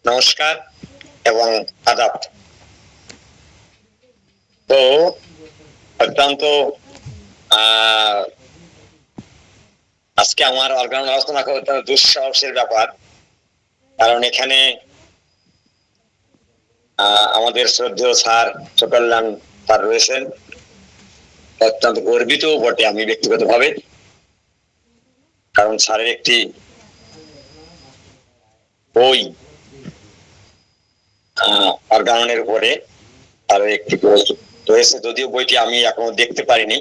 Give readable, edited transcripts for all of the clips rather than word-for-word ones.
নমস্কার এবং আদাব। তো অত্যন্ত আজকে আমার অর্গান আলোচনা করতে দুঃসাহসের ব্যাপার, কারণ এখানে আমাদের শ্রদ্ধেয় স্যার সুকল্যাণ স্যার রয়েছেন। অত্যন্ত গর্বিত বটে আমি ব্যক্তিগতভাবে, কারণ স্যারের একটি বই অর্গানের উপরে আরো একটি বই রয়েছে, যদিও বইটি আমি এখনো দেখতে পারিনি।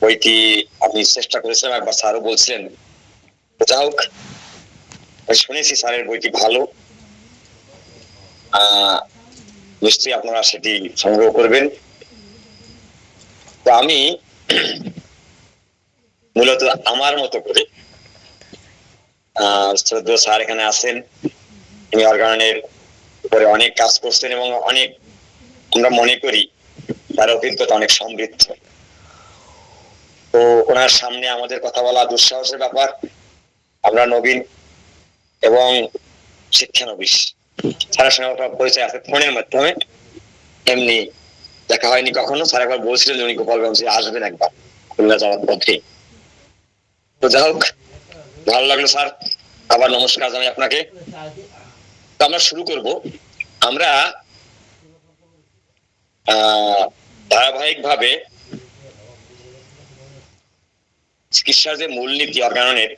বইটি আমি চেষ্টা করেছিলাম, একবার স্যারও বলছিলেন। যা হোক, শুনেছি স্যারের বইটি ভালো, নিশ্চয়ই আপনারা সেটি সংগ্রহ করবেন। তো আমি মূলত আমার মতো করে শ্রদ্ধেয় স্যার এখানে আছেন, তিনি অর্গানের উপরে অনেক কাজ করছেন এবং অনেক, আমরা মনে করি তার অভিজ্ঞতা অনেক সমৃদ্ধ। তো ওনার সামনে আমাদের কথা বলা দুঃসাহসের ব্যাপার। আমরা নবীন এবং শিক্ষানবিশ, স্যারের সঙ্গে পরিচয় আছে ফোনের মাধ্যমে, এমনি দেখা হয়নি কখনো। স্যার একবার বলছিলেন উনি গোপালগঞ্জে আসবেন একবার খুলনা যাওয়ার পথে। তো যাই হোক, ভালো লাগলো স্যার, আবার নমস্কার জানাই আপনাকে। তো আমরা শুরু করব। আমরা ধারাবাহিক ভাবে চিকিৎসার যে মূলনীতি অর্গানের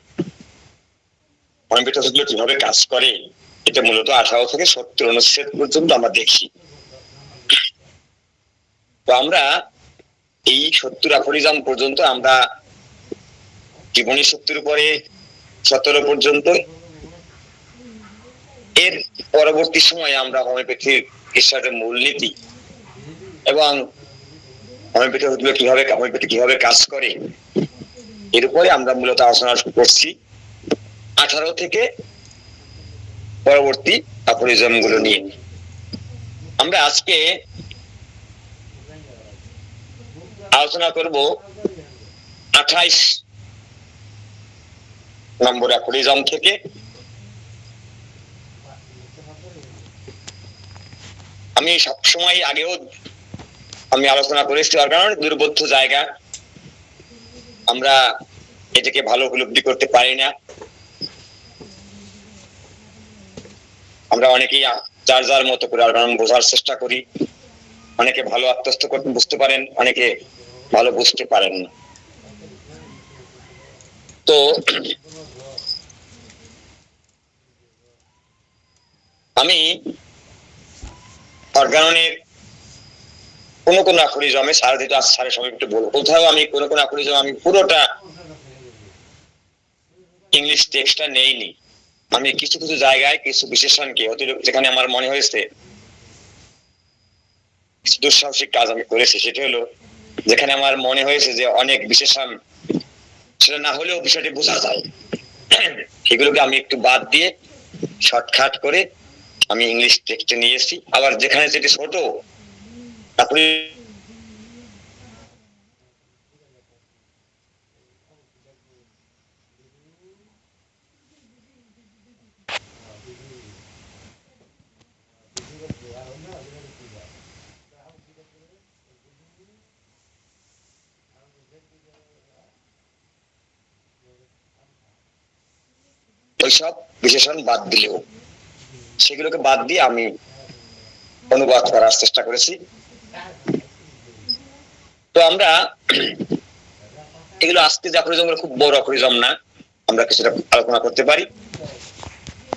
গুলো কিভাবে কাজ করে, এটা মূলত 18 থেকে 70 অনুচ্ছেদ পর্যন্ত আমরা দেখি। তো আমরা এই 70 অ্যাফোরিজম পর্যন্ত আমরা জীবনী শক্তির উপরে 17 পর্যন্ত, এর পরবর্তী সময়ে আমরা হোমিওপ্যাথির চিকিৎসার মূলনীতি এবং হোমিওপ্যাথি কিভাবে কাজ করে এর উপরে আমরা মূলত আলোচনা করছি 18 থেকে পরবর্তী অ্যাফোরিজম গুলো নিয়ে। আমরা আজকে আলোচনা করব 28 নম্বর অ্যাফোরিজম থেকে। আমি সবসময় আগেও আমি আলোচনা করেছি অর্গানের দুর্বোধ্য জায়গা, আমরা এটাকে ভালো উপলব্ধি করতে পারি না। আমরা অনেকেই যার যার মতো করে অর্গান বোঝার চেষ্টা করি, অনেকে ভালো আত্মস্থ করতে বুঝতে পারেন, অনেকে ভালো বুঝতে পারেন না। তো আমি অর্গানের কোন কোন অ্যাফোরিজমে স্যারের সময় একটু বলবো। কোথাও আমি কোন কোন অ্যাফোরিজম আমি পুরোটা ইংলিশ টেক্সটটা নেইনি, আমি কিছু কিছু জায়গায় কিছু বিশেষণকে অতিরিক্ত, যেখানে আমার মনে হয়েছে দুঃসাহসিক কাজ আমি করেছি, সেটা হলো যেখানে আমার মনে হয়েছে যে অনেক বিশেষণ সেটা না হলেও বিষয়টি বোঝা যায়, সেগুলোকে আমি একটু বাদ দিয়ে শর্টকাট করে আমি ইংলিশ টেক্সটে নিয়ে এসেছি। আবার যেখানে যেটি ছোট আপনি ওইসব বিশেষণ বাদ দিলেও সেগুলোকে বাদ দিয়ে আমি অনুবাদ করার চেষ্টা করেছি। তো আমরা এগুলো আজকে যে অ্যাফোরিজম খুব বড় অ্যাফোরিজম না, আমরা কিছুটা আলোচনা করতে পারি।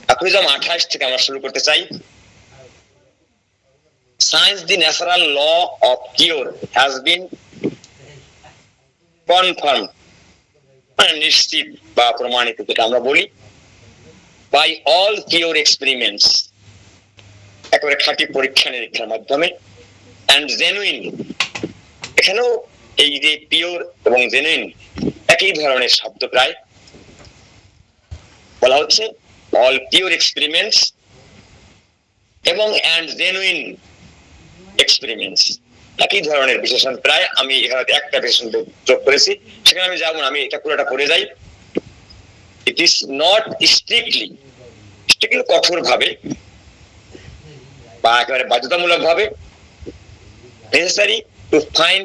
অ্যাফোরিজম 28 থেকে আমরা শুরু করতে চাই। Since the natural law of cure has been confirmed, নিশ্চিত বা প্রমাণিত, যেটা আমরা বলি by all cure experiments, একেবারে খাঁটি পরীক্ষা নিরীক্ষার মাধ্যমে, and genuine, এখানেও এই যে পিওর এবং জেনুইন একই ধরনের শব্দ প্রায় বলা হচ্ছে, অল পিওর এক্সপেরিমেন্টস এবং and genuine এক্সপেরিমেন্টস একই ধরনের বিশেষণ প্রায়। আমি এখানে একটা বিশেষণ যোগ করেছি, সেখানে আমি যাবো না, আমি এটা পুরোটা পড়ে যাই। ইট ইজ নট প্র্যাকটিক্যাল কঠোর ভাবে বা একেবারে বাধ্যতামূলক ভাবে নেসেসারি টু ফাইন্ড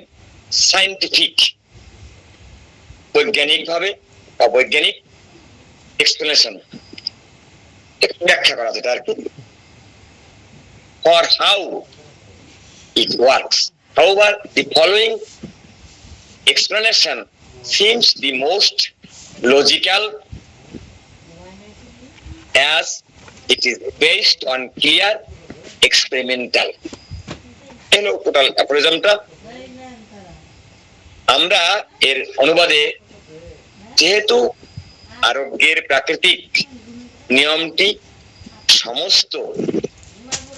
সায়েন্টিফিক, বৈজ্ঞানিক ভাবে বা বৈজ্ঞানিক এক্সপ্লেনেশন, ব্যাখ্যা করা যেটা আর কি, for how it works. However, the following explanation seems the most logical as it is based on clear experimental. হলো টোটাল অ্যাফোরিজমটা। আমরা এর অনুবাদে যেহেতু আরোগ্যের প্রাকৃতিক নিয়মটি সমস্ত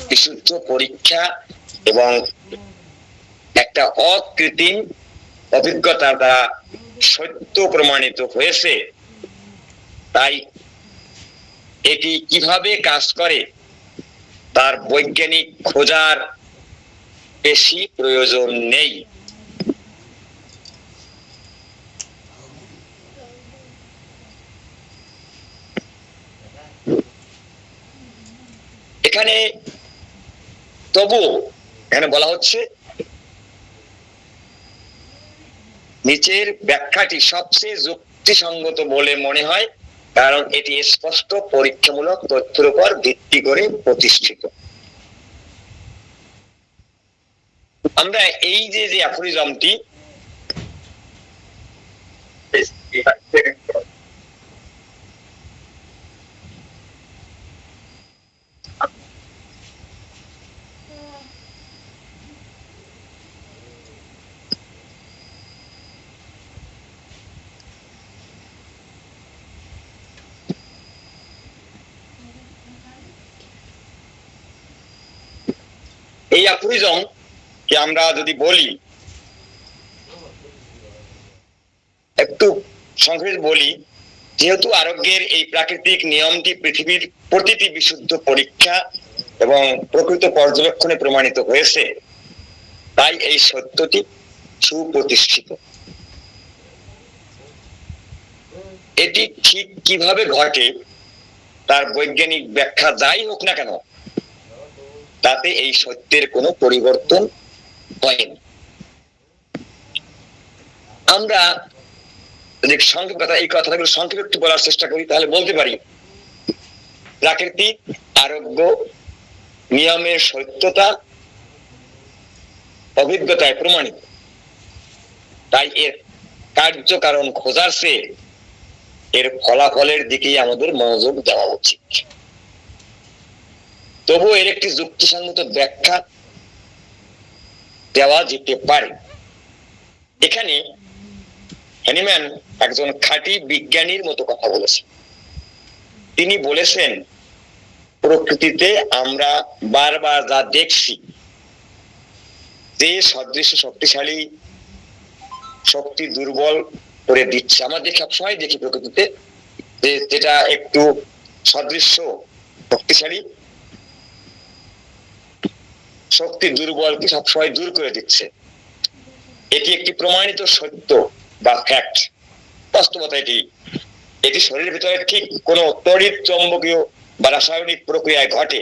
বিশুদ্ধ পরীক্ষা এবং একটা অকৃত্রিম অভিজ্ঞতা দ্বারা সত্য প্রমাণিত হয়েছে, তাই এটি কিভাবে কাজ করে তার বৈজ্ঞানিক খোঁজার বেশি প্রয়োজন নেই। এখানে তবু এখানে বলা হচ্ছে নিচের ব্যাখ্যাটি সবচেয়ে যুক্তিসঙ্গত বলে মনে হয়, কারণ এটি স্পষ্ট পরীক্ষামূলক তথ্যের উপর ভিত্তি করে প্রতিষ্ঠিত। আমরা এই যে অ্যাফোরিজমটি এই অ্যাফোরিজম কে আমরা যদি বলি, একটু সংক্ষেপে বলি, যেহেতু আরোগ্যের এই প্রাকৃতিক নিয়মটি পৃথিবীর প্রতিটি বিশুদ্ধ পরীক্ষা এবং প্রকৃত পর্যবেক্ষণে প্রমাণিত হয়েছে, তাই এই সত্যটি সুপ্রতিষ্ঠিত। এটি ঠিক কিভাবে ঘটে তার বৈজ্ঞানিক ব্যাখ্যা যাই হোক না কেন, তাতে এই সত্যের কোনো পরিবর্তন হয়নি। আমরা যদি সংক্ষেপ কথা, এই কথাগুলো সংক্ষেপে একটু বলার চেষ্টা করি, তাহলে বলতে পারি প্রাকৃতিক আরোগ্য নিয়মের সত্যতা অভিজ্ঞতায় প্রমাণিত, তাই এর কার্যকারণ খোঁজার চেয়ে এর ফলাফলের দিকেই আমাদের মনোযোগ দেওয়া উচিত। তবু এর একটি যুক্তিসঙ্গত ব্যাখ্যা দেওয়া যেতে পারে। এখানে হ্যানিম্যান একজন খাঁটি বিজ্ঞানীর মতো কথা বলেছেন। তিনি বলেছেন, প্রকৃতিতে আমরা বারবার যা দেখছি, যে সদৃশ্য শক্তিশালী শক্তি দুর্বল করে দিচ্ছে, আমরা সবসময় দেখি প্রকৃতিতে যে যেটা একটু সদৃশ্য শক্তিশালী শক্তি দুর্বলকে সবসময় দূর করে দিচ্ছে। এটি একটি প্রমাণিত সত্য বা ফ্যাক্ট, বাস্তবতা। এটি শরীরের ভিতরে ঠিক কোন তড়িৎ চৌম্বকীয় বা রাসায়নিক প্রক্রিয়ায় ঘটে,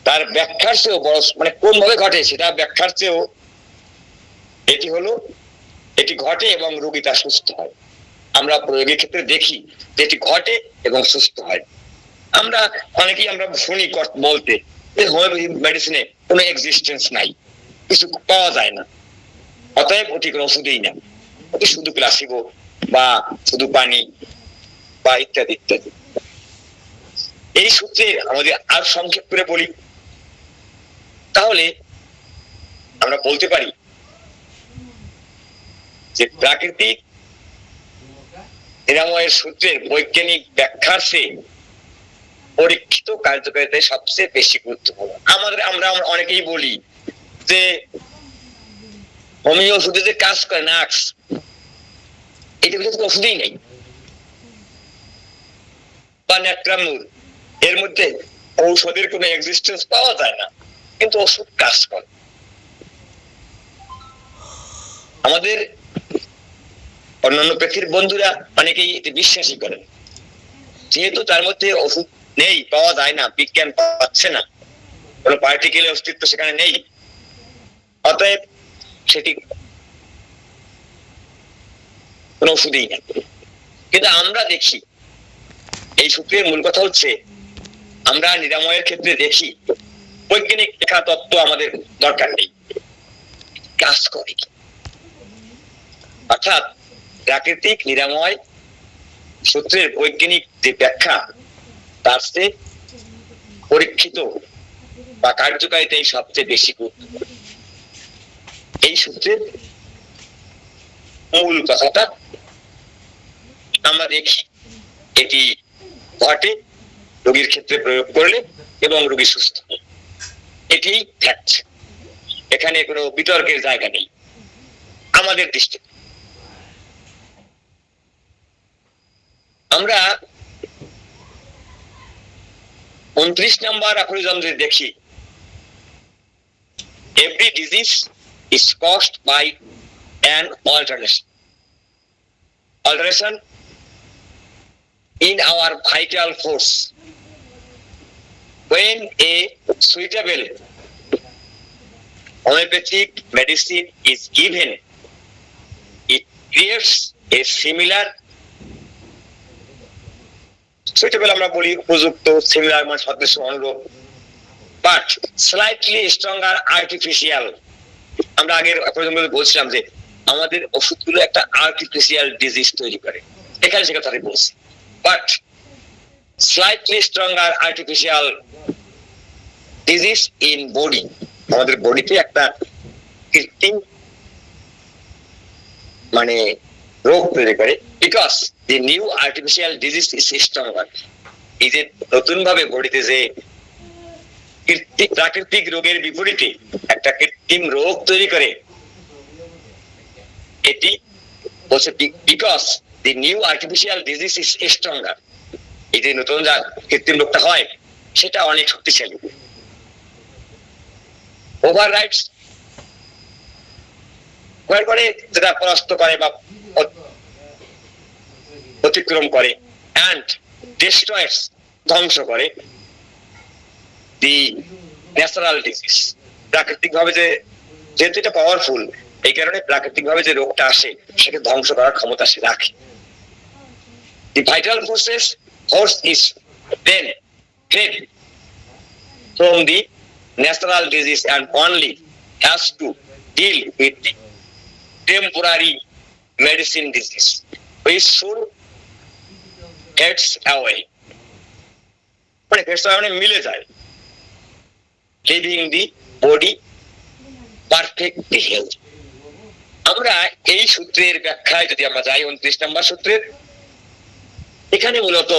তার ব্যাখ্যার চেয়েও বড়, মানে কোন ভাবে ঘটে সেটা ব্যাখ্যার চেয়েও এটি ঘটে এবং রোগী তা সুস্থ হয়। আমরা প্রয়োগের ক্ষেত্রে দেখি যে এটি ঘটে এবং সুস্থ হয়। আমরা অনেকেই আমরা শুনি বলতে যে হোমিওপ্যাথি মেডিসিনে কোনো এক্সিস্টেন্স নাই, কিছু পাওয়া যায় না, অতএব ওটি কোনো ওষুধই না, ওটি শুধু প্লাসিবো বা শুধু পানি বা ইত্যাদি ইত্যাদি। এই সূত্রে আমাদের আর সংক্ষেপ করে বলি, তাহলে আমরা বলতে পারি যে প্রাকৃতিক নিরাময়ের সূত্রের বৈজ্ঞানিক ব্যাখ্যার চেয়ে পরীক্ষিত কার্যকারিতা সবচেয়ে বেশি গুরুত্বপূর্ণ। আমরা অনেকেই বলি যে হোমিও ওষুধে যে কাজ করে না, এটা ভিতরে ওষুধই নেই, বা ন্যাট্রামুর, এর মধ্যে ঔষধের কোনো এক্সিস্টেন্স পাওয়া যায় না, কিন্তু ওষুধ কাজ করে। আমাদের অন্যান্য প্রেক্ষির বন্ধুরা অনেকেই এটি বিশ্বাসই করেন, যেহেতু তার মধ্যে ওষুধ নেই, পাওয়া যায় না, বিজ্ঞান পাচ্ছে না, কোনো পার্টিকেলের অস্তিত্ব সেখানে নেই, অতএব সেটি কোনো ওষুধই নেই। কিন্তু আমরা দেখি, এই সূত্রের মূল কথা হচ্ছে আমরা নিরাময়ের ক্ষেত্রে দেখি বৈজ্ঞানিক লেখা তত্ত্ব আমাদের দরকার নেই, কাজ করে। অর্থাৎ প্রাকৃতিক নিরাময় সূত্রের বৈজ্ঞানিক যে ব্যাখ্যা তার চেয়ে পরীক্ষিত বা কার্যকারিতাই সবচেয়ে বেশি গুরুত্ব। এই সূত্রের মূল কথাটা আমরা দেখি, এটি ঘটে রোগীর ক্ষেত্রে প্রয়োগ করলে এবং রোগী সুস্থ, এটি ফ্যাক্ট, এখানে কোনো বিতর্কের জায়গা নেই আমাদের দৃষ্টিতে। আমরা 29 নম্বর অ্যাফোরিজম দেখি, every disease is caused by an alteration in our vital force. When a suitable homeopathic medicine is given, it creates a similar, suitable আমরা বলি উপযুক্ত, সিমিলার মানে সদৃশ অনুরূপ, বাট স্লাইটলি স্ট্রঙ্গার আর্টিফিশিয়াল। আমরা আগের বলছিলাম যে আমাদের ওষুধগুলো একটা আর্টিফিশিয়াল ডিজিজ তৈরি করে, এখানে সে কথাই বলছি, but slightly stronger artificial disease in body, আমাদের বডিতে একটা কৃত্রিম মানে রোগ তৈরি করে, because the new artificial disease is stronger. এই যে নতুন ভাবে বডিতে যে প্রাকৃতিক রোগের বিপরীতে একটা কৃত্রিম রোগ তৈরি করে, এটি বলছে because the new artificial disease is stronger. এই যে নতুন যা কৃত্রিম রোগটা হয় সেটা অনেক শক্তিশালী। ওভাররাইডস করে যেটা পরাস্ত করে বা অতিক্রম করে, এন্ড ডিস্ট্রয়স ধ্বংস করে দি ন্যাচারাল ডিজিজ। প্রাকৃতিক ভাবে যে যেহেতু এটা পাওয়ারফুল, এই কারণে প্রাকৃতিক ভাবে যে রোগটা আসে সেকে ধ্বংস করার ক্ষমতা সে রাখে। দি vital force is then fled from the natural disease and only has to deal with the temporary medicine disease which soon gets away, মানে মিলে যায়, leaving the body perfectly healthy। আমরা এই সূত্রের ব্যাখ্যায় যদি আমরা যাই 29 নম্বর সূত্রের, এখানে মূলত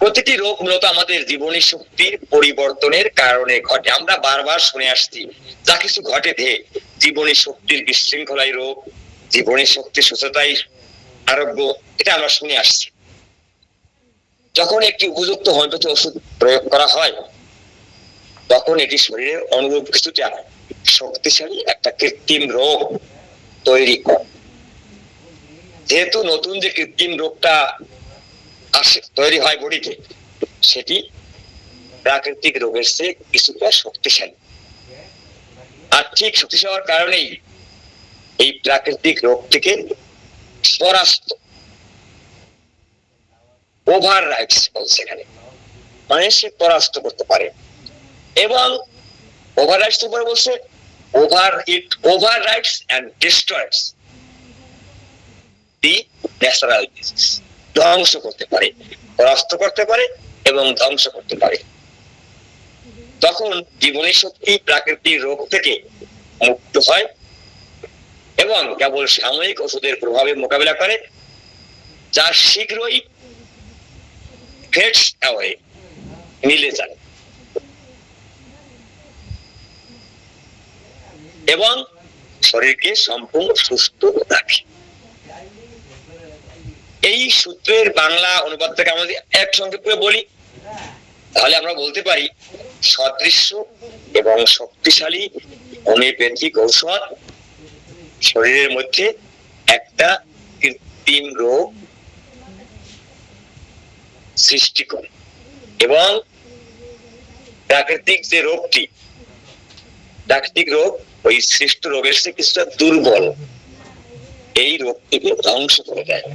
প্রতিটি রোগ মূলত আমাদের জীবনী শক্তির পরিবর্তনের কারণে ঘটে। আমরা বারবার শুনে আসছি যা কিছু ঘটে ধে জীবনী শক্তির বিশৃঙ্খলাই রোগ, জীবনী শক্তির সুস্থতাই আরোগ্য, এটা আমরা শুনে আসছি। যখন একটি উপযুক্ত হোমিওপ্যাথি ওষুধ প্রয়োগ করা হয় তখন এটি শরীরের অনুরূপ কিছুটা শক্তিশালী একটা কৃত্রিম রোগ তৈরি করে। যেহেতু নতুন যে কৃত্রিম রোগটা তৈরি হয় বডিতে, সেটি প্রাকৃতিক রোগের চেয়ে কিছুটা শক্তিশালী, আর ঠিক শক্তিশালী হওয়ার কারণেই এই প্রাকৃতিক রোগ থেকে পরাস্ত, ওভার রাইটস বলছে এখানে, মানে সে পরাস্ত করতে পারে। এবং ওভার রাইটস উপরে বলছে overrides and destroys the natural disease, ধ্বংস করতে পারে, পরাস্ত করতে পারে এবং ধ্বংস করতে পারে। তখন জীবনী শক্তি প্রাকৃতিক রোগ থেকে মুক্ত হয় এবং কেবল সাময়িক ওষুধের প্রভাবে মোকাবিলা করে, যা শীঘ্রই ফেডস অ্যাওয়ে, মিলে যায় এবং শরীরকে সম্পূর্ণ সুস্থ রাখে। এই সূত্রের বাংলা অনুবাদটাকে আমরা এক সংক্ষেপে বলি, তাহলে আমরা বলতে পারি সদৃশ্য এবং শক্তিশালী হোমিওপ্যাথিক ঔষধ শরীরের মধ্যে একটা কৃত্রিম রোগ সৃষ্টি করে এবং প্রাকৃতিক যে রোগটি, প্রাকৃতিক রোগ ওই সৃষ্ট রোগের চেয়ে কিছুটা দুর্বল, এই রোগটিকে ধ্বংস করে দেয়।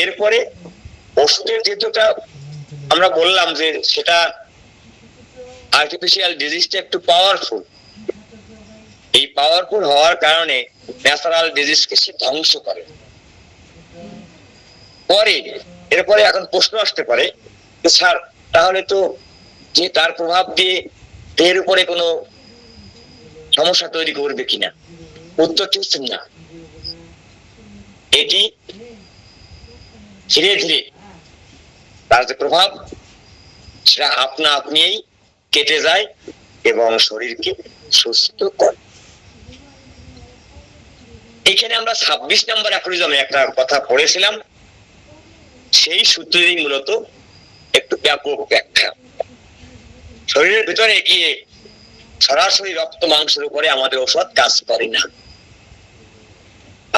এরপরে ওষুধের যেটা আমরা বললাম যে সেটা আর্টিফিশিয়াল ডিজিজটা একটু পাওয়ারফুল, এই পাওয়ারফুল হওয়ার কারণে ন্যাচারাল ডিজিজকে সে ধ্বংস করে। পরে এরপরে এখন প্রশ্ন আসতে পারে স্যার তাহলে তো যে তার প্রভাব দিয়ে দেহের উপরে কোনো সমস্যা তৈরি করবে কিনা? উত্তরটি হচ্ছে না, এটি ধীরে ধীরে তার যে প্রভাব সেটা আপনা আপনিই কেটে যায় এবং শরীরকে সুস্থ করে। এখানে আমরা 26 নম্বর অ্যাফোরিজমে একটা কথা পড়েছিলাম, সেই সূত্রেরই মূলত একটু ব্যাপক ব্যাখ্যা। শরীরের ভিতরে গিয়ে সরাসরি রক্ত মাংসের উপরে আমাদের ঔষধ কাজ করে না,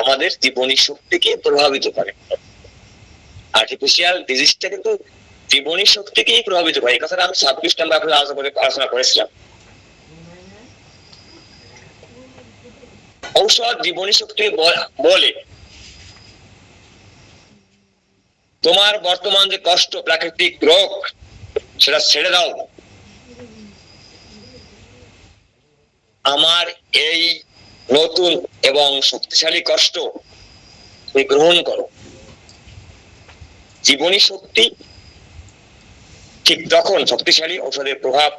আমাদের জীবনী শক্তিকে প্রভাবিত করে। আর্টিফিশিয়াল ডিজিজটা কিন্তু জীবনী শক্তিকেই প্রভাবিত করে, এই কথাটা আমি 26 নম্বর আলোচনা করেছিলাম। ঔষধ জীবনী শক্তি বলে তোমার বর্তমান যে কষ্ট, প্রাকৃতিক রোগ, সেটা ছেড়ে দাও, আমার এই নতুন এবং শক্তিশালী কষ্ট তুমি গ্রহণ করো। জীবনী শক্তি ঠিক তখন শক্তিশালী ঔষধের প্রভাব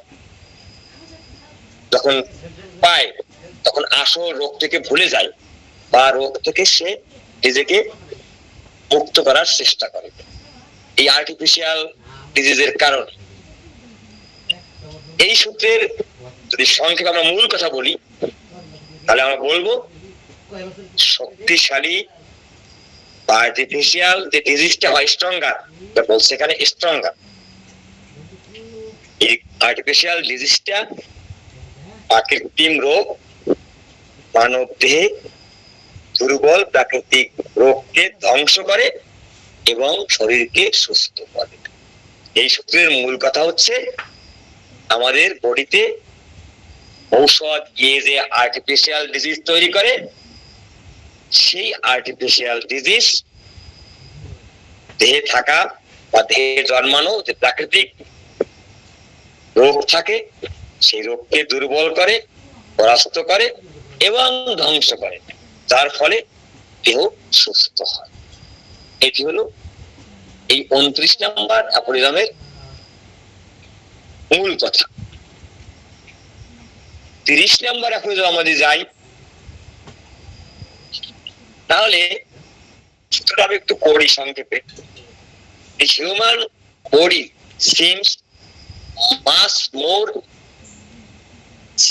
যখন পায় তখন আসল রোগ থেকে ভুলে যায় বা রোগ থেকে সে নিজেকে মুক্ত করার চেষ্টা করে, এই আর্টিফিশিয়াল ডিজিজের কারণে। এই সূত্রের যদি সংক্ষেপে আমরা মূল কথা বলি তাহলে আমরা বলবো শক্তিশালী বা আর্টিফিশিয়াল যে ডিজিজটা হয় স্ট্রঙ্গার, বলছে এখানে স্ট্রঙ্গার, এই আর্টিফিশিয়াল ডিজিজটা বা কৃত্রিম রোগ মানব দেহে দুর্বল প্রাকৃতিক রোগকে ধ্বংস করে এবং শরীরকে সুস্থ করে। এই সূত্রের মূল কথা হচ্ছে আমাদের বডিতে ঔষধ গিয়ে যে আর্টিফিশিয়াল ডিজিজ তৈরি করে, সেই আর্টিফিশিয়াল ডিজিজ দেহে থাকা বা দেহে জন্মানো যে প্রাকৃতিক রোগ থাকে সেই রোগকে দুর্বল করে, পরাস্ত করে এবং ধ্বংস করে, যার ফলে দেহ সুস্থ হয়। এটি হলো এই 29 নম্বর অ্যাফোরিজমের মূল কথা। 30 নম্বর অ্যাফোরিজম আমাদের যাই, তাহলে আমি একটু পড়ি সংক্ষেপে। The human body seems much more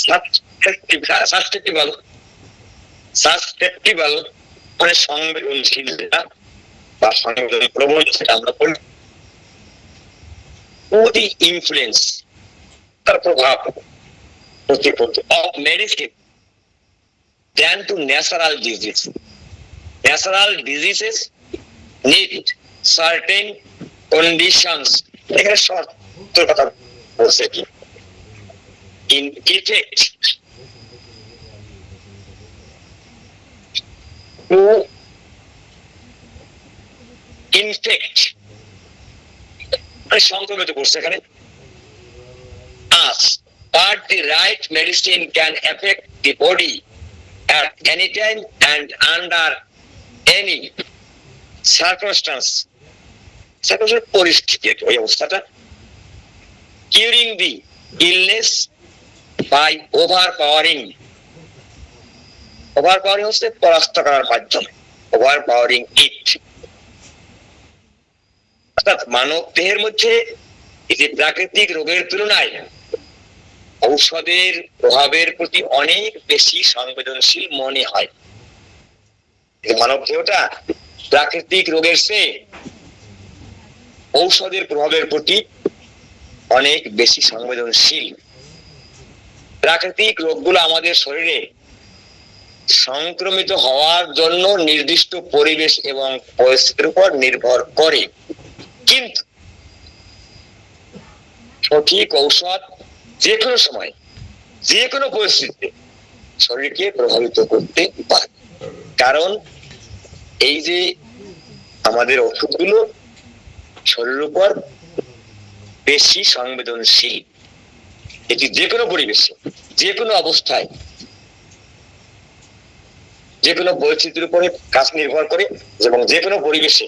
susceptible মানে সংবেদনশীল, যেটা বা সংবেদন প্রবণ সেটা আমরা বলি, to the influence তার প্রভাব প্রতিপত্তি of medicine than to natural disease. Natural diseases need certain conditions, এখানে শর্তের কথা বলছে কি, in effect to infect সংক্রমিত করছে এখানে us, but the right medicine can affect the body at any time and under any circumstance, পরিস্থিতি ওই অবস্থাটা, curing the illness by overpowering হচ্ছে পরাস্ত করার মাধ্যমে, overpowering it। অর্থাৎ মানব দেহের মধ্যে এই যে প্রাকৃতিক রোগের তুলনায় ঔষধের প্রভাবের প্রতি অনেক বেশি সংবেদনশীল মনে হয়। মানব দেহটা প্রাকৃতিক রোগের চেয়ে ঔষধের প্রভাবের প্রতি অনেক বেশি সংবেদনশীল। প্রাকৃতিক রোগগুলো আমাদের শরীরে সংক্রমিত হওয়ার জন্য নির্দিষ্ট পরিবেশ এবং পরিস্থিতির উপর নির্ভর করে, কিন্তু সঠিক ঔষধ যে কোনো সময় যে কোনো পরিস্থিতিতে শরীরকে প্রভাবিত করতে পারে। কারণ এই যে আমাদের ওষুধগুলো শরীরের উপর বেশি সংবেদনশীল, এটি যে কোনো পরিবেশে যে কোনো অবস্থায় যে কোনো পরিস্থিতির উপরে কাজ নির্ভর করে এবং যে কোনো পরিবেশে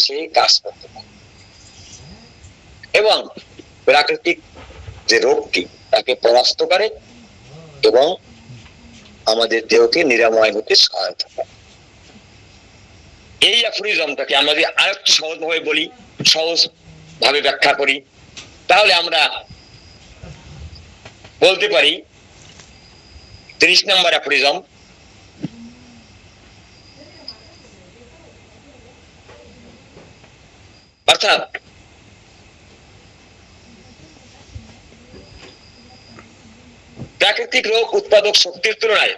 সেই কাজ করতে পারে। এবং প্রাকৃতিক যে রোগটি তাকে পরাস্ত করে এবং আমাদের দেহকে নিরাময় হতে সহায়তা করে। এই অ্যাফোরিজমটাকে আমরা যদি আরেকটু সহজভাবে বলি, সহজ ভাবে ব্যাখ্যা করি, তাহলে আমরা বলতে পারি 30 নম্বর অ্যাফোরিজম, অর্থাৎ প্রাকৃতিক রোগ উৎপাদক শক্তির তুলনায়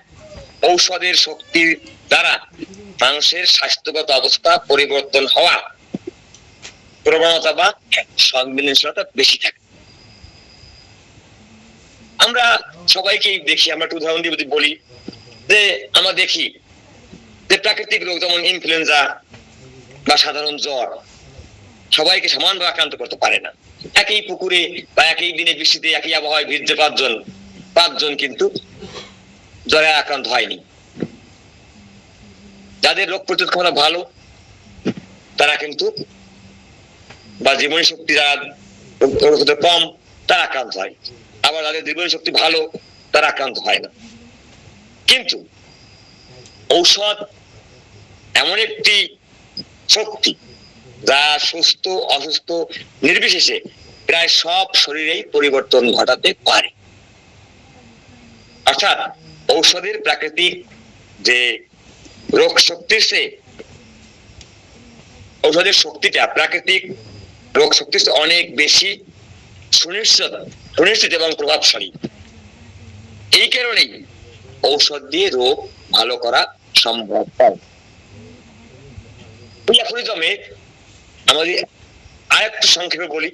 ঔষধের শক্তির দ্বারা মানুষের স্বাস্থ্যগত অবস্থা পরিবর্তন হওয়া প্রবণতা বা সংবেদনশীলতা বেশি থাকে। আমরা সবাইকেই দেখি, আমরা একটু উদাহরণ দিয়ে বলি যে আমরা দেখি যে প্রাকৃতিক রোগ যেমন ইনফ্লুয়েঞ্জা বা সাধারণ জ্বর সবাইকে সমানভাবে আক্রান্ত করতে পারে না। একই পুকুরে বা একই দিনে বৃষ্টিতে একই আবহাওয়ায় ভিজতে পাঁচজন কিন্তু জ্বরে আক্রান্ত হয়নি। যাদের রোগ প্রতিরোধ ক্ষমতা ভালো তারা কিন্তু, বা জীবনী শক্তি যারা কম তারা আক্রান্ত হয়, আবার যাদের জীবনী শক্তি ভালো তারা আক্রান্ত হয় না। কিন্তু ঔষধ এমন একটি শক্তি যা সুস্থ অসুস্থ নির্বিশেষে প্রায় সব শরীরেই পরিবর্তন ঘটাতে পারে। অর্থাৎ ঔষধের প্রাকৃতিক যে রোগ শক্তির চেয়ে ঔষধের শক্তিটা প্রাকৃতিক রোগ শক্তির চেয়ে অনেক বেশি সুনিশ্চিত এবং প্রভাবশালী। এই কারণেই ঔষধ দিয়ে রোগ ভালো করা সম্ভব হয়। এই অ্যাফোরিজমে আমাদের আরেকটু সংক্ষেপে বলি,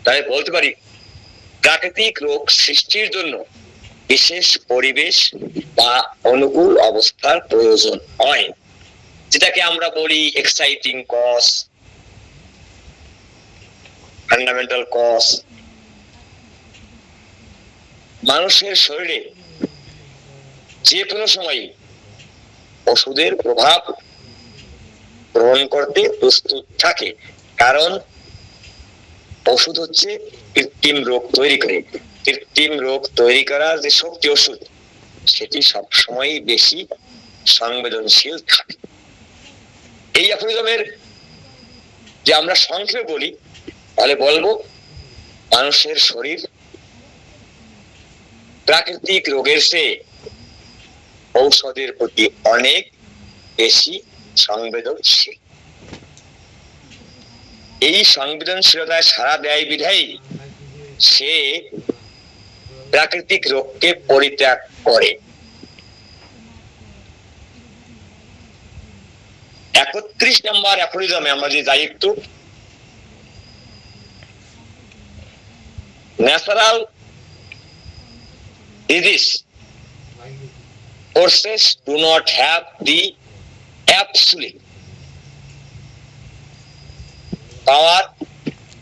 তাই বলতে পারি প্রাকৃতিক রোগ সৃষ্টির জন্য বিশেষ পরিবেশ বা অনুকূল অবস্থার প্রয়োজন হয়, যেটাকে আমরা বলি এক্সাইটিং কজ, ফান্ডামেন্টাল কজ। মানুষের শরীরে যে কোনো সময় ওষুধের প্রভাব গ্রহণ করতে প্রস্তুত থাকে, কারণ ওষুধ হচ্ছে কৃত্রিম রোগ তৈরি করে। কৃত্রিম রোগ তৈরি করার যে শক্তি ওষুধ, সেটি সবসময় বেশি সংবেদনশীল থাকে। এই অ্যাফোরিজমের যে আমরা সংক্ষেপে বলি, তাহলে বলবো মানুষের শরীর প্রাকৃতিক রোগের চেয়ে ঔষধের প্রতি অনেক বেশি সংবেদনশীল। এই সংবেদনশীলতায় সাড়া দেয় বিধায় সে প্রাকৃতিক রোগকে পরিত্যাগ করে। 31 নম্বর অ্যাফোরিজমে আমরা যে যাই একটু, natural disease forces do not have the absolute power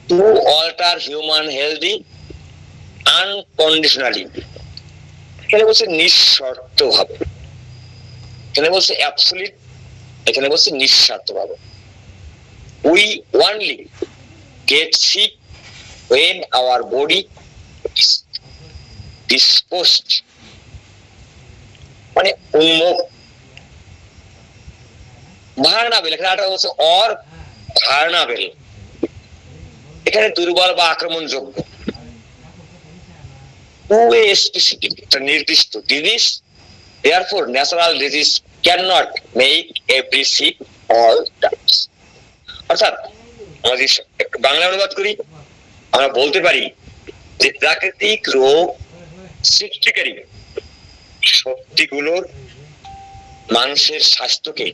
to alter human healthy unconditionally। এখানে বলছে নিঃশর্ত ভাবে, এখানে বলছে অ্যাবসলিউট, এখানে বলছে নিঃস্বার্থ ভাবে। We only get sick when our body is disposed, মানে উন্মুখ ভার্নাবেল, এখানে হচ্ছে অর ভার্নাবেল, এখানে দুর্বল বা আক্রমণযোগ্য। স্পেসিফিক, একটা নির্দিষ্ট disease, therefore natural disease cannot make every sick all times। অর্থাৎ আমাদের একটু বাংলা অনুবাদ করি, আমরা বলতে পারি যে প্রাকৃতিক রোগ সৃষ্টিকারী শক্তিগুলোর মানুষের স্বাস্থ্যকে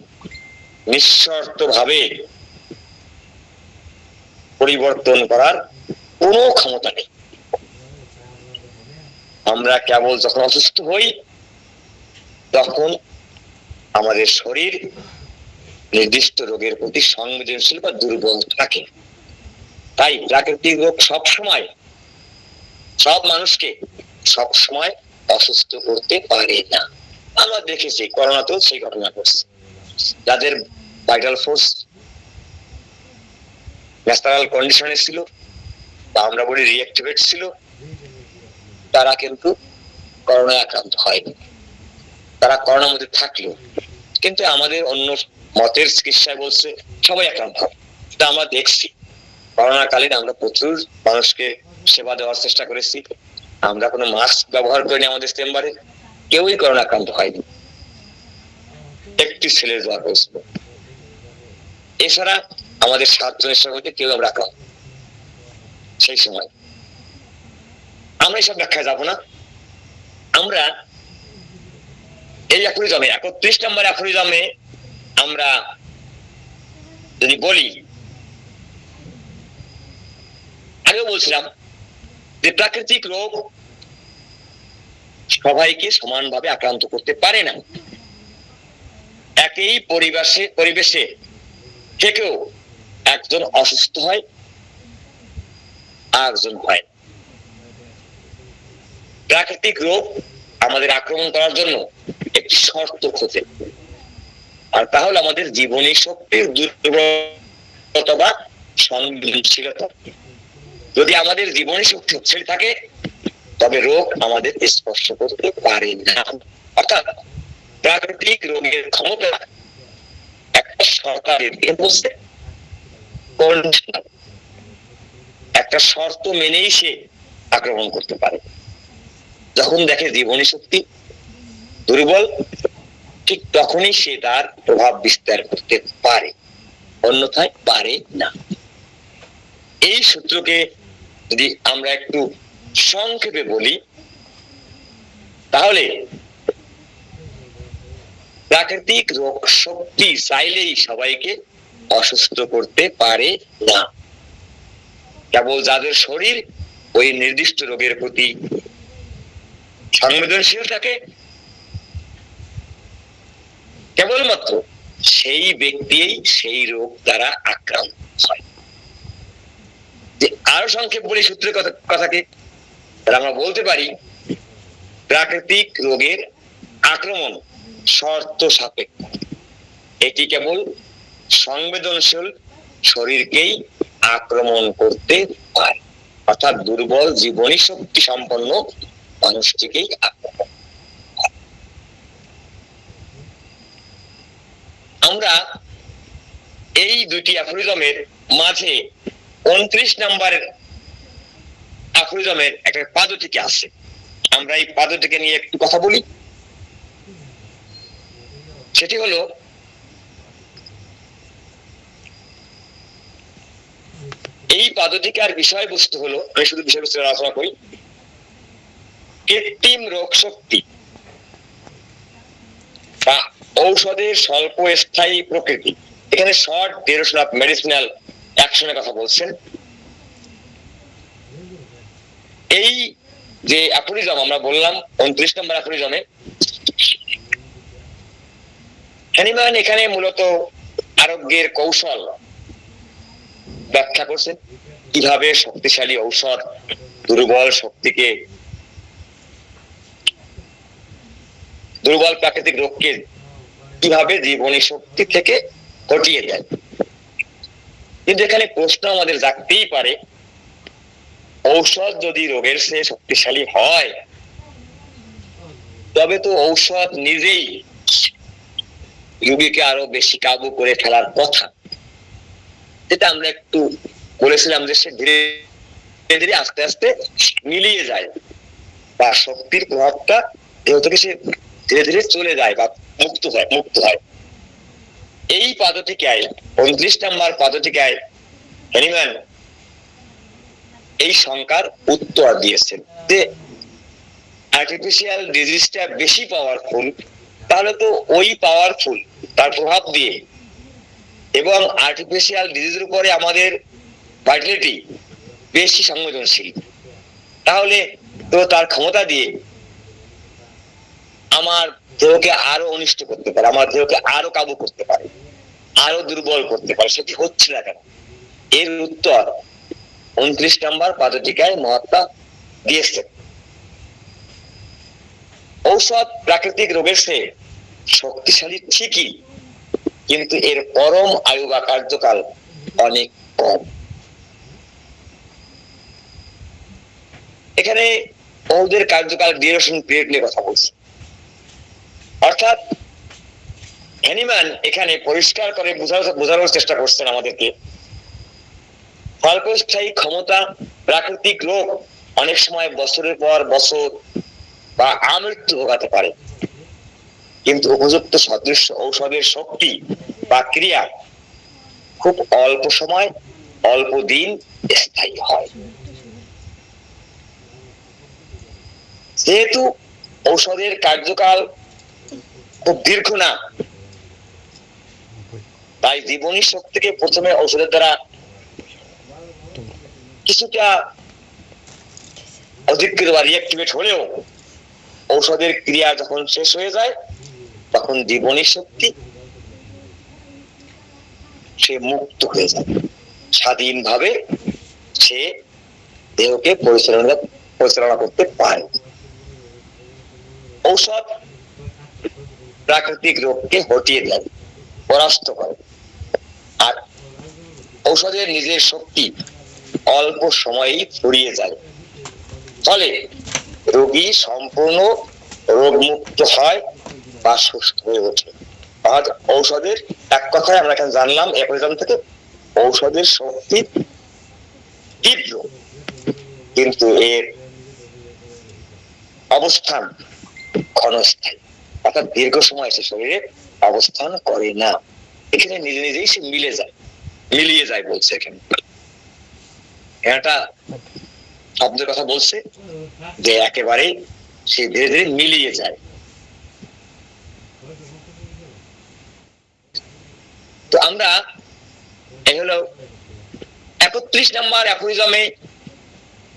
নিঃশর্তভাবে পরিবর্তন করার কোনো ক্ষমতা নেই। আমরা কেবল যখন অসুস্থ হই তখন আমাদের শরীর নির্দিষ্ট রোগের প্রতি সংবেদনশীল বা দুর্বল থাকে। তাই প্রাকৃতিক রোগ সবসময় সব মানুষকে সবসময় অসুস্থ করতে পারে না। আমরা দেখেছি করোনাতেও সেই ঘটনা ঘটছে। যাদের ভাইটাল ফোর্স ন্যাচারাল কন্ডিশনে ছিল বা আমরা বলি রিঅ্যাক্টিভেট ছিল, তারা কিন্তু করোনায় আক্রান্ত হয়নি। তারা করোনার মধ্যে থাকলো, কিন্তু আমাদের অন্য মতের চিকিৎসায় বলছে সবাই আক্রান্ত হবে। এটা আমরা দেখছি। করোনা কালীন আমরা প্রচুর মানুষকে সেবা দেওয়ার চেষ্টা করেছি। আমরা কোনো মাস্ক ব্যবহার করিনি আমাদের চেম্বারে, কেউই করোনা আক্রান্ত হয়নি। একটি ছেলের জ্বর হয়েছিল, এছাড়া আমাদের 7 জনের সঙ্গে কেউ আমরা আক্রান্ত সেই সময়। আমরা এইসব ব্যাখ্যায় যাবো না। আমরা এই অ্যাফোরিজমে 31 নম্বর অ্যাফোরিজমে আমরা যদি বলি, আগেও বলছিলাম যে প্রাকৃতিক রোগ সবাইকে সমানভাবে আক্রান্ত করতে পারে না। একই পরিবেশে থেকেও একজন অসুস্থ হয় আর একজন হয়। প্রাকৃতিক রোগ আমাদের আক্রমণ করার জন্য একটি শর্ত খোঁজে, আর তাহলে আমাদের জীবনী শক্তির দুর্বলতা বা সংবেদনশীলতা। যদি আমাদের জীবনী শক্তি শক্তিশালী থাকে তবে রোগ আমাদের স্পর্শ করতে পারে না। অর্থাৎ প্রাকৃতিক রোগের ক্ষমতা একটা সরকারের একটা শর্ত মেনেই সে আক্রমণ করতে পারে। যখন দেখে জীবনী শক্তি দুর্বল, ঠিক তখনই সে তার প্রভাব বিস্তার করতে পারে, অন্যথায় পারে না। এই সূত্রকে যদি আমরা একটু সংক্ষেপে বলি, তাহলে প্রাকৃতিক রোগ শক্তি চাইলেই সবাইকে অসুস্থ করতে পারে না। কেবল যাদের শরীর ওই নির্দিষ্ট রোগের প্রতি সংবেদনশীল থাকে, কেবলমাত্র সেই ব্যক্তি সেই রোগ দ্বারা আক্রান্ত হয়। যে আরো সংক্ষেপ বলি সূত্রের কথাকে, আমরা বলতে পারি প্রাকৃতিক রোগের আক্রমণ শর্ত সাপেক্ষ। এটি কেবল সংবেদনশীল শরীরকেই আক্রমণ করতে পারে, অর্থাৎ দুর্বল জীবনী শক্তি সম্পন্ন মানুষটিকেই আক্রমণ। আমরা এই দুটি অ্যাফোরিজমের মাঝে 29 নম্বরের অ্যাফোরিজমের একটা পাদটীকা আছে। আমরা এই পাদটীকা নিয়ে একটু কথা বলি। সেটি হলো, এই পাদটীকার বিষয়বস্তু হলো, আমি শুধু বিষয়বস্তু আলোচনা করি, কৃত্রিম রোগ শক্তি বা ঔষধের স্বল্প স্থায়ী প্রকৃতি। এখানে শর্ট ডিউরেশন অফ মেডিসিনাল অ্যাকশনের কথা বলছেন। এই যে অ্যাফোরিজম আমরা বললাম 29 নম্বর অ্যাফোরিজমে, হ্যানিম্যান এখানে মূলত আরোগ্যের কৌশল ব্যাখ্যা করছেন, কিভাবে শক্তিশালী ঔষধ দুর্বল শক্তিকে, দুর্বল প্রাকৃতিক রোগকে কিভাবে জীবনী শক্তি থেকে হটিয়ে দেয়। কিন্তু এখানে প্রশ্ন আমাদের জাগতেই পারে, ঔষধ যদি রোগের চেয়ে শক্তিশালী হয় তবে তো ঔষধ নিজেই রোগীকে আরো বেশি কাবু করে ফেলার কথা। যেটা আমরা একটু বলেছিলাম যে সে ধীরে ধীরে আস্তে আস্তে মিলিয়ে যায়, বা শক্তির প্রভাবটা দেহ থেকে সে ধীরে ধীরে চলে যায় বা মুক্ত হয়। এই পাদটীকায় 29 নম্বর পাদটীকায় হ্যানিম্যান এই শঙ্কার উত্তর দিয়েছেন যে আর্টিফিশিয়াল ডিজিজটা বেশি পাওয়ারফুল তাহলে তো ওই পাওয়ারফুল, তার প্রভাব দিয়ে এবং আর্টিফিশিয়াল ডিজিজের উপরে আমাদের ভাইটালিটি বেশি সংবেদনশীল, তাহলে তো তার ক্ষমতা দিয়ে আমার দেহকে আরো অনিষ্ট করতে পারে, আমার দেহকে আরো কাবু করতে পারে, আরো দুর্বল করতে পারে। সেটি হচ্ছে না কেন? এর উত্তর 29 নম্বর পাদটিকায় মহাত্মা দিয়েছেন। ঔষধ প্রাকৃতিক রোগের চেয়ে শক্তিশালী ঠিকই, কিন্তু এর পরম আয়ু বা কার্যকাল অনেক কম। এখানে ওদের কার্যকাল ডিউরেশন পিরিয়ড নিয়ে কথা বলছে, অর্থাৎ হ্যানিম্যান এখানে পরিষ্কার করে বোঝানোর চেষ্টা করছেন আমাদেরকে, স্বল্পস্থায়ী ক্ষমতা প্রাকৃতিক রোগ অনেক সময় বছরের পর বছর বা আমৃত্যু ভোগাতে পারে, কিন্তু উপযুক্ত সদৃশ্য ঔষধের শক্তি বা ক্রিয়া খুব অল্প সময় অল্প দিন স্থায়ী হয়। যেহেতু ঔষধের কার্যকাল খুব দীর্ঘ না, তাই জীবনী শক্তিকে প্রথমে ঔষধের দ্বারা কিছুটা অধিকৃত বা রিঅ্যাক্টিভেট হলেও ঔষধের ক্রিয়া যখন শেষ হয়ে যায় তখন জীবনী শক্তি সে মুক্ত হয়ে যায়, স্বাধীনভাবে সে দেহকে পরিচালনা করতে পারে। ঔষধ প্রাকৃতিক রোগকে হটিয়ে দেয়, পরাস্ত করে, আর ঔষধের নিজের শক্তি অল্প সময়েই ফুরিয়ে যায়, ফলে রোগী সম্পূর্ণ রোগমুক্ত হয় বা সুস্থ হয়ে ওঠে। আর ঔষধের এক কথায় আমরা এখানে জানলাম অ্যাপোরিজম থেকে, ঔষধের শক্তি তীব্র, কিন্তু এর অবস্থান ক্ষণস্থায়ী, অর্থাৎ দীর্ঘ সময় সে শরীরে অবস্থান করে না। এখানে নিজে নিজেই সে মিলিয়ে যায় বলছে। এখানে একটা শব্দের কথা বলছে যে একেবারে সে ধীরে ধীরে মিলিয়ে যায়। তো আমরা এই হলো 31 নম্বর অ্যাফোরিজমে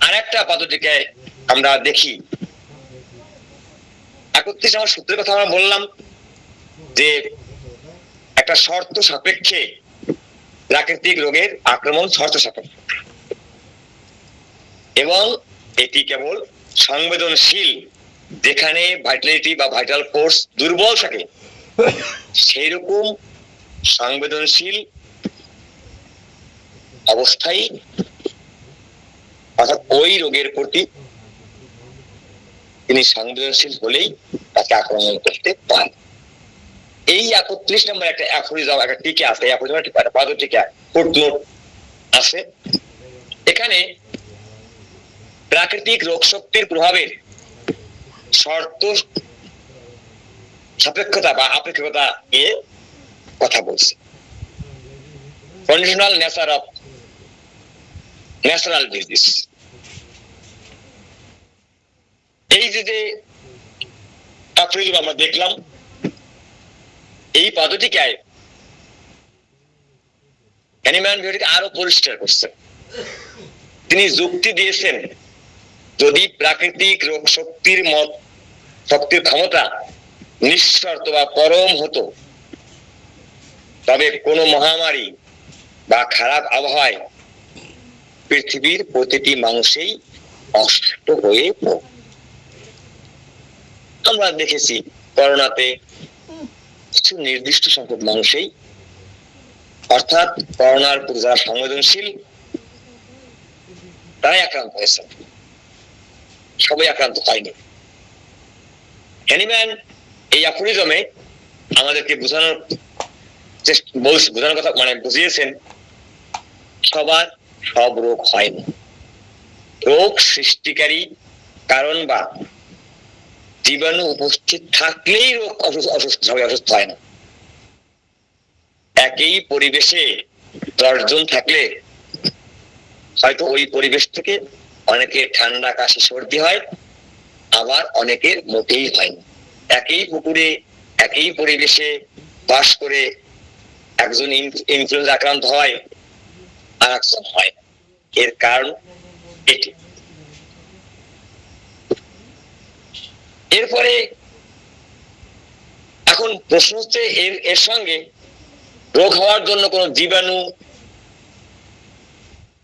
আর একটা পদ্ধতিকে আমরা দেখি। 31 নম্বর সূত্রের কথা আমরা বললাম যে একটা শর্ত সাপেক্ষে প্রাকৃতিক রোগের আক্রমণ শর্ত সাপেক্ষে, এবং এটি কেবল সংবেদনশীল যেখানে ভাইটালিটি বা ভাইটাল ফোর্স দুর্বল থাকে, সেই রকম সংবেদনশীল অবস্থায়, অর্থাৎ ওই রোগের প্রতি তিনি সংবেদনশীল হলেই তাকে আক্রমণ করতে পারেন। এই 31 নম্বর একটা অ্যাফোরিজম, একটা টিকা আছে, একটা পদটিকা ফুটনোট আছে। এখানে প্রাকৃতিক রোগ শক্তির প্রভাবের শর্ত সাপেক্ষতা বা আপেক্ষিকতা নিয়ে কথা বলছে। Conditional nature of natural disease. এই যে অ্যাফোরিজম আমরা দেখলাম, এই পদ্ধতিকায় হ্যানিম্যান ভিডিওটিকে আরো পরিষ্কার করছেন। তিনি যুক্তি দিয়েছেন, যদি প্রাকৃতিক রোগ শক্তির ক্ষমতা নিঃশর্ত বা পরম হতো, তবে কোনো মহামারী বা খারাপ আবহাওয়ায় পৃথিবীর প্রতিটি মানুষই অসুস্থ হয়ে পড়ে। আমরা দেখেছি করোনাতে কিছু নির্দিষ্ট সংখ্যক মানুষই, অর্থাৎ করোনার প্রতি যারা সংবেদনশীল তারাই আক্রান্ত হয়েছে, সবাই আক্রান্ত হয়নি। হ্যানিম্যান এই অ্যাফোরিজমে আমাদেরকে বোঝানোর কথা বুঝিয়েছেন, সবার সব রোগ হয় না। রোগ সৃষ্টিকারী কারণ বা জীবাণু উপস্থিত থাকলেই রোগ সবাই অসুস্থ হয় না। একই পরিবেশে 10 জন থাকলে হয়তো ওই পরিবেশ থেকে অনেকের ঠান্ডা কাশি সর্দি হয়, আবার অনেকের মোটেই হয় না। একই পুকুরে একই পরিবেশে বাস করে একজন ইনফ্লুয়েঞ্জা আক্রান্ত হয় আর একজন হয়, এর কারণ এটি। এরপরে এখন প্রশ্ন হচ্ছে এর সঙ্গে রোগ হওয়ার জন্য কোন জীবাণু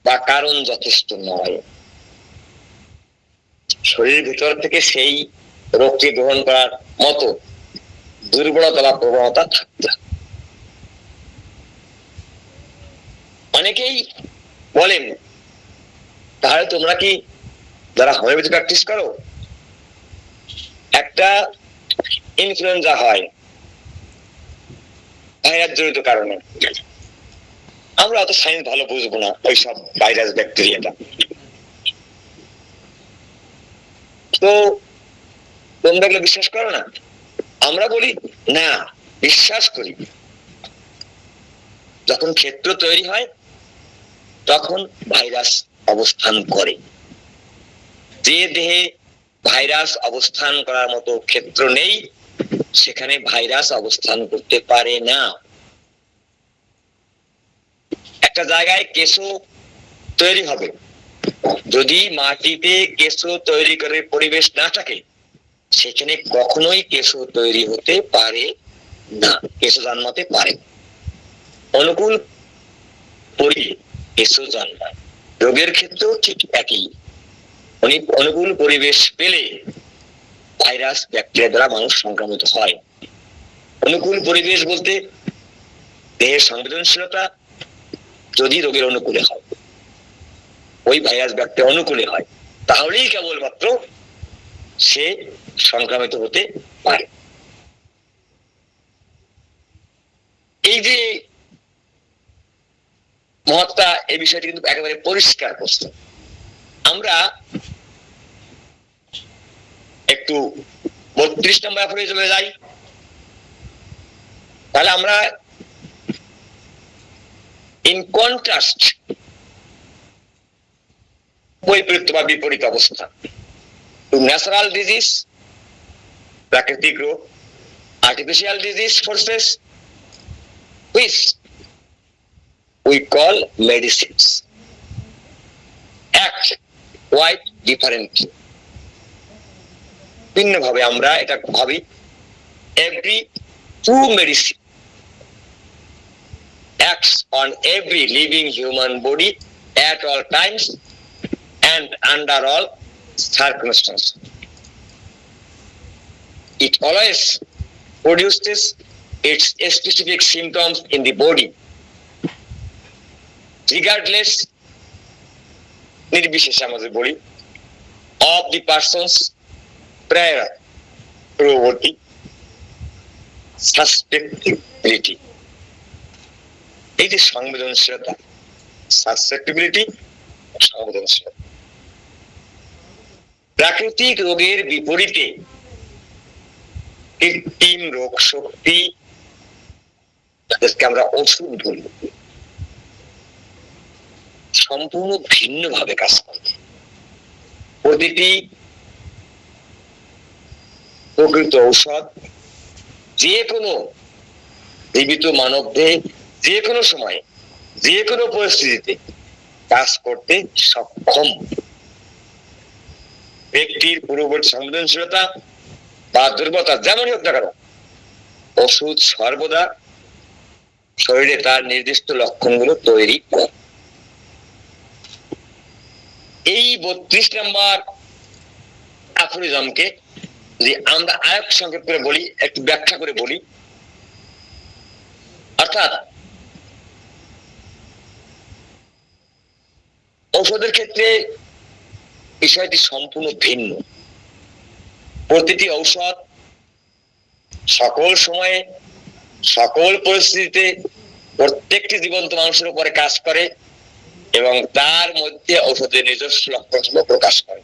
বা কারণ যথেষ্ট নয়, শরীরের ভিতর থেকে সেই রোগটি গ্রহণ করার মতো দুর্বলতা বা প্রবণতা থাকতে। অনেকেই বলেন তাহলে তোমরা কি যারা হোমিওপ্যাথি প্র্যাকটিস করো, একটা ইনফ্লুয়েঞ্জা হয় ভাইরাস জনিত কারণে, আমরা অত সায়েন্স ভালো বুঝবো না ওইসব ভাইরাস ব্যাকটেরিয়াটা, তো তোমরা এগুলো বিশ্বাস করো না? আমরা বলি না, বিশ্বাস করি। যখন ক্ষেত্র তৈরি হয় তখন ভাইরাস অবস্থান করে, যে দেহে ভাইরাস অবস্থান করার মতো ক্ষেত্র নেই সেখানে ভাইরাস অবস্থান করতে পারে না। একটা জায়গায় কেঁচো তৈরি হবে, যদি মাটিতে কেঁচো তৈরি করে পরিবেশ না থাকে সেখানে কখনোই কেঁচো তৈরি হতে পারে না, কেঁচো জন্মাতে পারে। অনুকূল পরিবেশ কেঁচো জন্মায়, রোগের ক্ষেত্রেও ঠিক একই। অনুকূল পরিবেশ পেলে ভাইরাস ব্যাকটেরিয়া দ্বারা মানুষ সংক্রমিত হয়। অনুকূল পরিবেশ বলতে দেহের সংবেদনশীলতা যদি রোগের অনুকূলে হয়, ওই ভাইরাস ব্যাকটেরিয়া অনুকূলে হয়, তাহলেই কেবলমাত্র সে সংক্রমিত হতে পারে। এই যে মহাত্মা এই বিষয়টি কিন্তু একেবারে পরিষ্কার করছে। আমরা একটু 32 নম্বর পরে চলে যাই, তাহলে আমরা ইন কন্ট্রাস্ট, বৈপরীত্য বা বিপরীত অবস্থা, টু ন্যাচারাল ডিজিজ, প্রাকৃতিক রোগ, artificial disease forces, which we call medicines, act quite differently. ভিন্নভাবে আমরা এটা ভাবি। every true medicine acts on every living human body at all times and under all circumstances. It always produces its specific symptoms in the body, regardless, নির্বিশেষে আমাদের বলি, of the person's prior পূর্ববর্তী সাসপেক্টিবিলিটি। এই যে সংবেদনশীলতা, সাসপেক্টিবিলিটি, সংবেদনশীলতা, প্রাকৃতিক রোগের বিপরীতে কৃত্রিম রোগ শক্তি, যাদেরকে আমরা ওষুধ বলি, সম্পূর্ণ ভিন্নভাবে কাজ করে। প্রতিটি প্রকৃত ঔষধ যে কোনো জীবিত মানব দেহে যে কোনো সময় যে কোনো পরিস্থিতিতে কাজ করতে সক্ষম। ব্যক্তির পূর্ববর্তী সংবেদনশীলতা বা দুর্বলতা যেমনই হোক না কেন, ওষুধ সর্বদা শরীরে তার নির্দিষ্ট লক্ষণগুলো তৈরি করে। এই 32 নম্বর অ্যাফোরিজমকে যদি আমরা আরেক সংক্ষেপ করে বলি, একটু ব্যাখ্যা করে বলি, অর্থাৎ ঔষধের ক্ষেত্রে বিষয়টি সম্পূর্ণ ভিন্ন। প্রতিটি ঔষধ সকল সময়ে সকল পরিস্থিতিতে প্রত্যেকটি জীবন্ত মানুষের উপরে কাজ করে এবং তার মধ্যে ঔষধের নিজস্ব লক্ষণ প্রকাশ করে।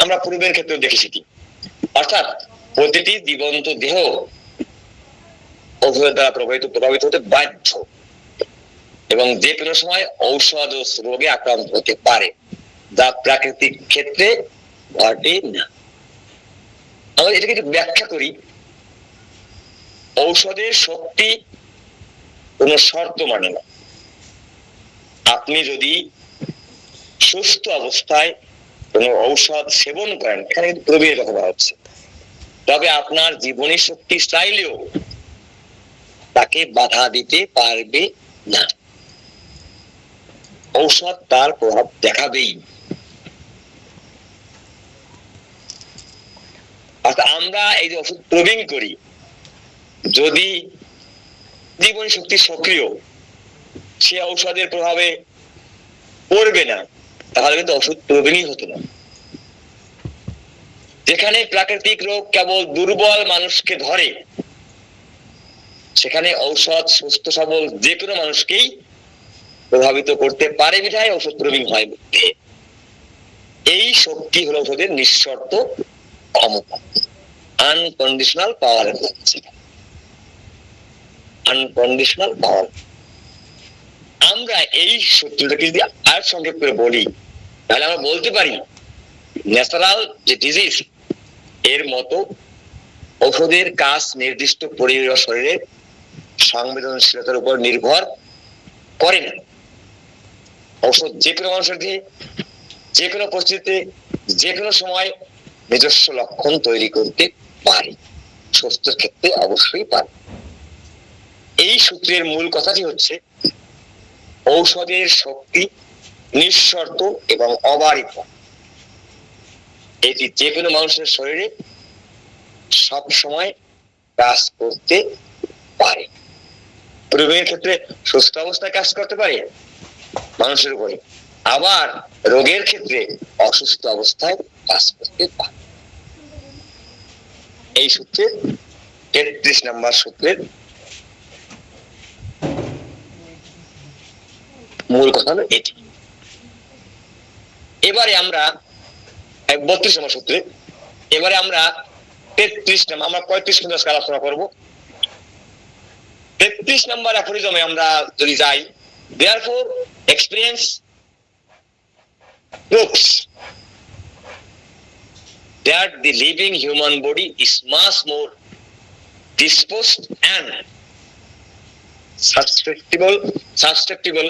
আমরা পূর্বের ক্ষেত্রে দেখেছি কি, অর্থাৎ প্রতিটি জীবন্ত দেহ ঔষধের দ্বারা প্রভাবিত হতে বাধ্য এবং যে কোনো সময় ঔষধ ও রোগে আক্রান্ত হতে পারে, যা প্রাকৃতিক ক্ষেত্রে ঘটে না। আমরা এটাকে একটু ব্যাখ্যা করি ঔষধের শক্তি কোন শর্ত মানে না। আপনি যদি সুস্থ অবস্থায় কোন ঔষধ সেবন করেন, এখানে কিন্তু প্রবীরের কথা বলা হচ্ছে, তবে আপনার জীবনী শক্তি চাইলেও তাকে বাধা দিতে পারবে না। ঔষধ তার প্রভাব দেখাবেই। অর্থাৎ আমরা এই যে ওষুধ প্রবীণ করি, যদি জীবনী শক্তি সক্রিয়, সে ঔষধের প্রভাবে পড়বে না, তাহলে কিন্তু ওষুধ প্রবীণই হতো না। যেখানে প্রাকৃতিক রোগ কেবল দুর্বল মানুষকে ধরে, সেখানে ঔষধ সুস্থ সবল যে কোনো মানুষকেই প্রভাবিত করতে পারে, বিধায় ঔষধ প্রবীণ হয়। এই শক্তি হলো ঔষধের নিঃশর্ত ক্ষমতা, আনকন্ডিশনাল পাওয়ার। আনকন্ডিশনাল পাওয়ার। আমরা এই সূত্রটাকে যদি আর সংক্ষেপ করে বলি, তাহলে আমরা বলতে পারি ন্যাচারাল যে ডিজিজ এর মতো ঔষধের কাজ নির্দিষ্ট পরিবেশ শরীরের সংবেদনশীলতার উপর নির্ভর করে না। ঔষধ যে কোনো মানুষের দিয়ে যে কোনো পরিস্থিতিতে যে কোনো সময় নিজস্ব লক্ষণ তৈরি করতে পারে, সুস্থ ক্ষেত্রে অবশ্যই পারে। এই সূত্রের মূল কথাটি হচ্ছে ঔষধের শক্তি নিঃশর্ত এবং অবারিত। এটি যে কোনো মানুষের শরীরে সব সময় কাজ করতে পারে। প্রবীণের ক্ষেত্রে সুস্থ অবস্থায় কাজ করতে পারে মানুষের উপরে, আবার রোগের ক্ষেত্রে অসুস্থ অবস্থায় কাজ করতে পারে। এই সূত্রের 33 নম্বর সূত্রের মূল কথা হলো এটি। এবারে আমরা 32 নম্বর সূত্রে, এবারে আমরা 33 নম্বর, আমরা 35 মিনিট আজকে আলোচনা করবো। 33 নম্বর অ্যাফোরিজমে আমরা যদি যাই, therefore experience proves that the living human body is much more disposed and susceptible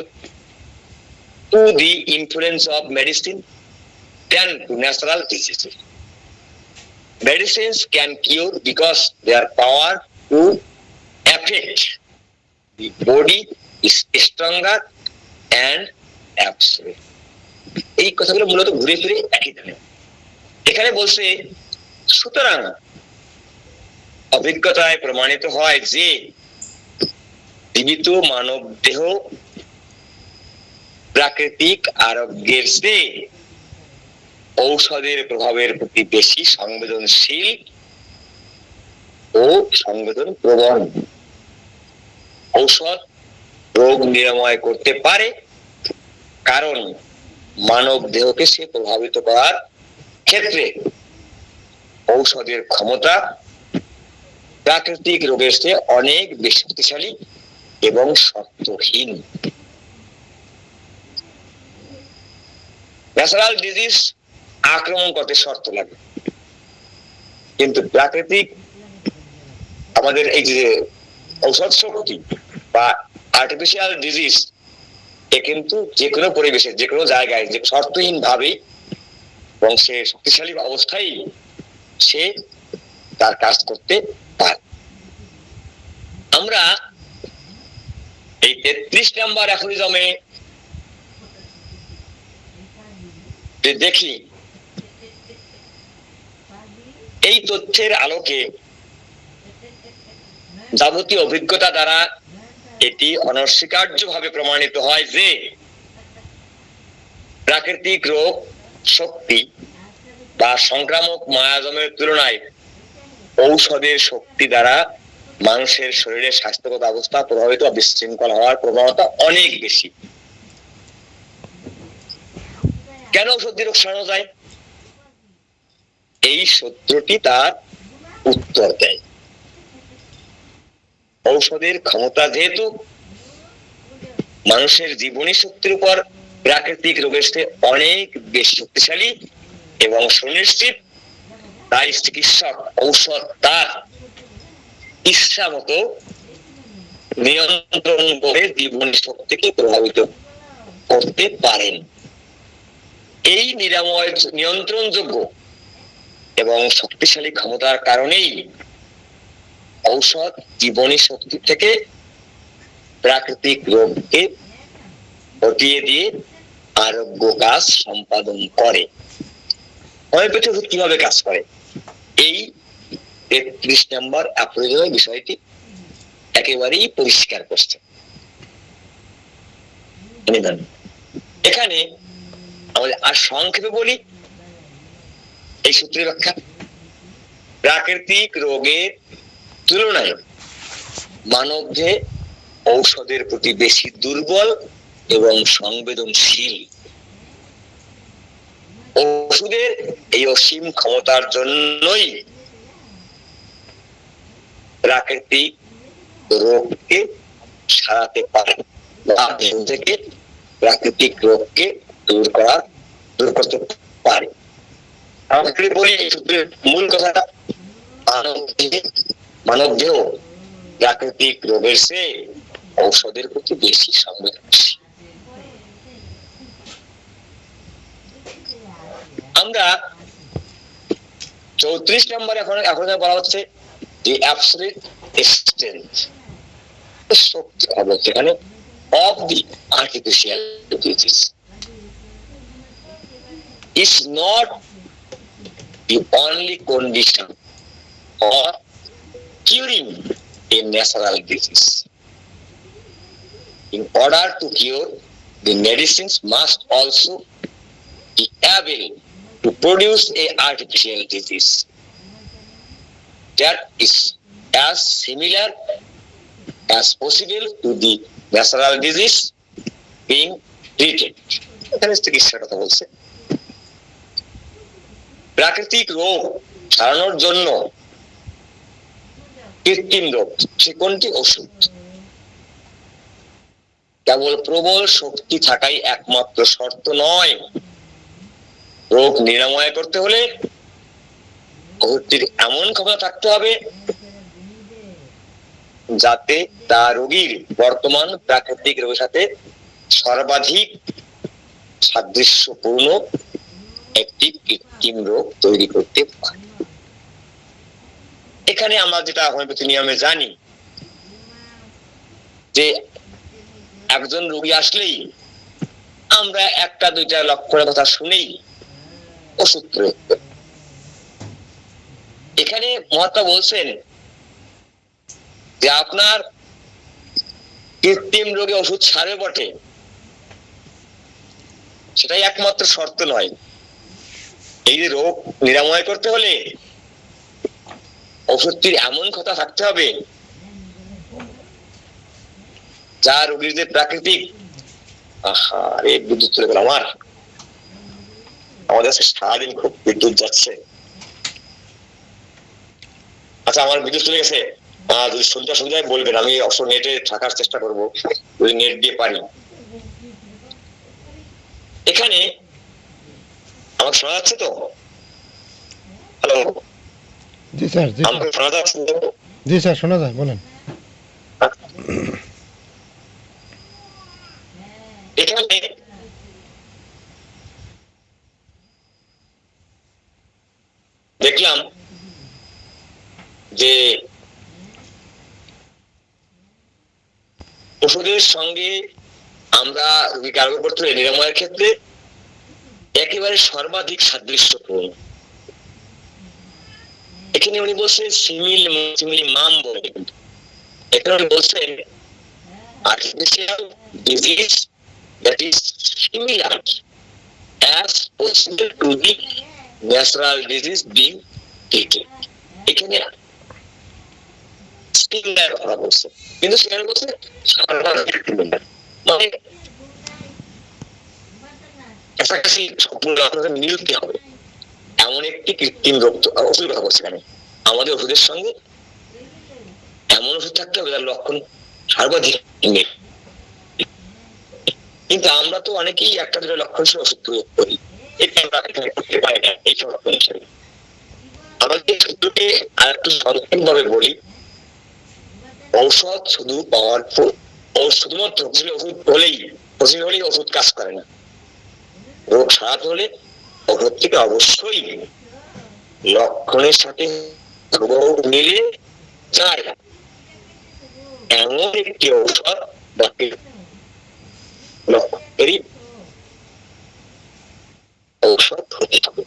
to the influence of medicine than to natural diseases. Medicines can cure because their power to affect the body is stronger and absolute. এই কথাগুলো মূলত ঘুরে ফিরে একই থাকে। এখানে বলছে সুতরাং অভিজ্ঞতায় প্রমাণিত হয় যে জীবিত মানব দেহ প্রাকৃতিক আরোগ্যের চেয়ে ঔষধের প্রভাবের প্রতি বেশি সংবেদনশীল ও সংবেদন প্রবণ। ঔষধ রোগ নিরাময় করতে পারে, কারণ মানব দেহকে সে প্রভাবিত করার ক্ষেত্রে ঔষধের ক্ষমতা প্রাকৃতিক রোগের চেয়ে অনেক বেশি শক্তিশালী এবং শর্তহীন। ন্যাচারাল ডিজিজ আক্রমণ করতে শর্ত লাগে, কিন্তু প্রাকৃতিক আমাদের এই যে ঔষধ শক্তি বা আর্টিফিশিয়াল ডিজিজ, এ কিন্তু যে কোনো পরিবেশে যে কোনো জায়গায় যে শর্তহীন ভাবে এবং সে শক্তিশালী অবস্থায় সে তার কাজ করতে পারে। আমরা এই 33 নম্বর অ্যাফোরিজমে দেখি, এই তথ্যের আলোকে যাবতীয় অভিজ্ঞতা দ্বারা এটি অনস্বীকার্যভাবে প্রমাণিত হয় যে প্রাকৃতিক রোগ শক্তি বা সংক্রামক মায়াজমের তুলনায় ঔষধের শক্তি দ্বারা মানুষের শরীরের স্বাস্থ্যগত অবস্থা প্রভাবিত বিশৃঙ্খল হওয়ার প্রবণতা অনেক বেশি। কেন ঔষধ দিয়ে রোগ সারানো যায়? এই সূত্রটি তার উত্তর দেয়। ঔষধের ক্ষমতা যেহেতু মানুষের জীবনী শক্তির উপর প্রাকৃতিক রোগের চেয়ে অনেক বেশি শক্তিশালী এবং সুনিশ্চিত, তাই চিকিৎসক ঔষধ তার ইচ্ছা মতো নিয়ন্ত্রণ করে জীবন শক্তিকে প্রভাবিত করতে পারেন। এই নিরাময় নিয়ন্ত্রণযোগ্য এবং শক্তিশালী ক্ষমতার কারণেই ঔষধ জীবনী শক্তি থেকে প্রাকৃতিক রোগকে হটিয়ে দিয়ে আরোগ্য কাজ সম্পাদন করে। হোমিওপ্যাথি ওষুধ কিভাবে কাজ করে, এই 33 নম্বর অ্যাপ্রোচে বিষয়টি একেবারেই পরিষ্কার করছে। এখানে আমাদের আর সংক্ষেপে বলি এই সূত্রের ব্যাখ্যা। প্রাকৃতিক রোগের তুলনায় মানবদেহে ঔষধের প্রতি বেশি দুর্বল এবং সংবেদনশীল। ওষুধের এই অসীম ক্ষমতার জন্যই প্রাকৃতিক রোগকে সারাতে পারে, থেকে প্রাকৃতিক রোগকে দূর করতে পারে। আমাকে বলি সূত্রের মূল কথাটা, মানব দেহ প্রাকৃতিক রোগের চেয়ে ঔষধের প্রতি বেশি সংবেদনশীল। আমরা 34 নম্বর এখন বলা হচ্ছে যে অ্যাবসলিউট স্ট্রেংথ, শক্তি এখানে of the artificial disease is not the only condition for curing a natural disease. In order to cure, the medicines must also be able to produce a artificial disease that is as similar as possible to the natural disease being treated. এখানে চিকিৎসার কথা বলছে। প্রাকৃতিক রোগ সারানোর জন্য কৃত্রিম রোগ সে কোনটি? ওষুধ। কেবল প্রবল শক্তি থাকাই একমাত্র শর্ত নয়। রোগ নিরাময় করতে হলে ওষুধটির এমন ক্ষমতা থাকতে হবে যাতে তা রোগীর বর্তমান প্রাকৃতিক রোগের সাথে সর্বাধিক সাদৃশ্যপূর্ণ একটি কৃত্রিম রোগ তৈরি করতে পারে। এখানে আমরা যেটা হোমিওপ্যাথি নিয়মে জানি যে একজন রোগী আসলেই আমরা একটা দুইটা লক্ষণের কথা শুনেই ওষুধ প্রয়োগ করি। এখানে মহাত্মা বলছেন যে আপনার কৃত্রিম রোগে ওষুধ সারে বটে, সেটাই একমাত্র শর্ত নয়। এই যে রোগ নিরাময় করতে হলে ওষুধটির এমন কথা থাকতে হবে যা রোগীর যে প্রাকৃতিক বিদ্যুৎ চলে গেল আমাদের সারাদিন খুব বিদ্যুৎ যাচ্ছে। আচ্ছা, আমার বিদ্যুৎ চলে গেছে, যদি শুনতে অসুবিধা বলবেন, আমি অবশ্য নেটে থাকার চেষ্টা করবো যদি নেট দিয়ে পারি। এখানে আমার শোনা যাচ্ছে তো? হ্যালো, জি স্যার। আমাকে শোনা যাচ্ছে? জি স্যার, শোনা যায়, বলেন। এখানে দেখলাম যে ওষুধের সঙ্গে আমরা রোগীকে আরোগ্য করতে হলে নিরাময়ের ক্ষেত্রে একেবারে সর্বাধিক সাদৃশ্যপূর্ণ। এখানে উনি বলছেন সিমিলি মাম বলে, এখানে উনি বলছেন artificial disease that is similar as possible to the natural disease being treated. এখানে সিমিলার কথা বলছে, কিন্তু সেখানে বলছে মানে কাছাকাছি সম্পূর্ণ আপনাদের মিলতে হবে এমন একটি কৃত্রিম রোগ ওষুধের কথা বলছে। এখানে আমাদের ওষুধের সঙ্গে এমন ওষুধ থাকতে হবে যার লক্ষণ সর্বাধিক। কিন্তু আমরা তো অনেকেই একটা দুটো লক্ষণ সহ ওষুধ প্রয়োগ করি, আমাদের সূত্রকে আর একটু সংক্ষেপ ভাবে বলি ঔষধ শুধু পাওয়ারফুল, ও শুধুমাত্র ওষুধ হলেই ওষুধ কাজ করে না। রোগ সারাতে হলে ওষুধ থেকে অবশ্যই লক্ষণের সাথে হুবহু মিলে যায় এমন একটি ঔষধ লক্ষণেরই ঔষধ হতে হবে।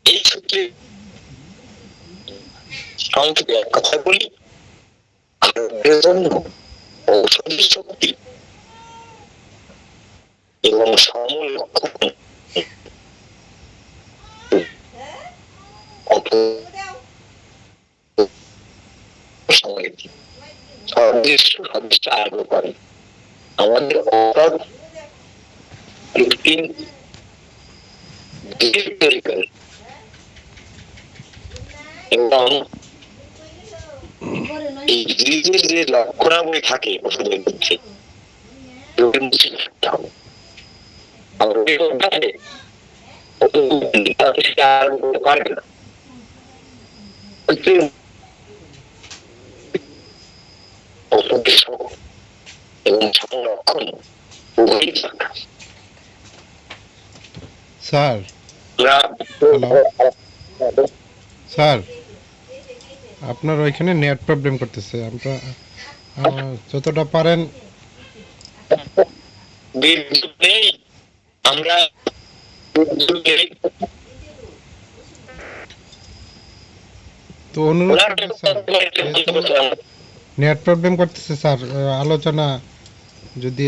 এই সূত্রে সংক্ষেপে এক কথা বলি, আরোগ্যের জন্য ঔষধি শক্তি এবং সমলক্ষণ সদস্য আরম্ভ করে। আমাদের ঔষধ কৃত্রিম তৈরি করে এবং এই বীজের যে লক্ষণাবলী থাকে ওষুধের মধ্যে মুছে থাকতে হবে। পারবে না এবং সংরক্ষণ উভয়ই থাকা। স্যার স্যার আপনার ওইখানে নেট প্রবলেম করতেছে। আমরা যতটা পারেন বিদ্যুৎ নেই, আমরা তো অনুরোধ করছি স্যার, নেট প্রবলেম করতেছে স্যার, আলোচনা যদি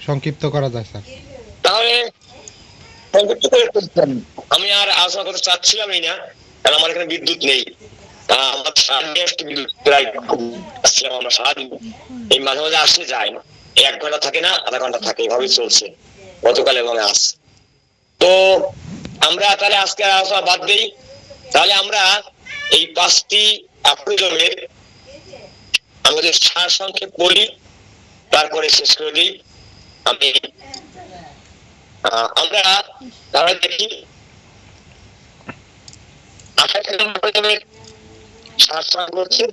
সংক্ষিপ্ত করা যায় স্যার। তাহলে আমি আর আলোচনা করতে চাচ্ছিলামই না, কারণ আমার এখানে বিদ্যুৎ নেই। আমার বিদ্যুৎ প্রায় আমরা সারাদিন এই মাঝে মাঝে আসলে যায় না, 1 ঘন্টা থাকে না, আধা ঘন্টা থাকে, এভাবেই চলছে গতকাল এবং আজ। তো আমরা তাহলে আজকে আলোচনা বাদ দেই। তাহলে আমরা এই 5টি অ্যাপ্রোজমের আমাদের সার সংক্ষেপ বলি, তারপরে শেষ করে দিই। আমরা তাহলে দেখি 28 নম্বর সার সংক্ষেপ হচ্ছে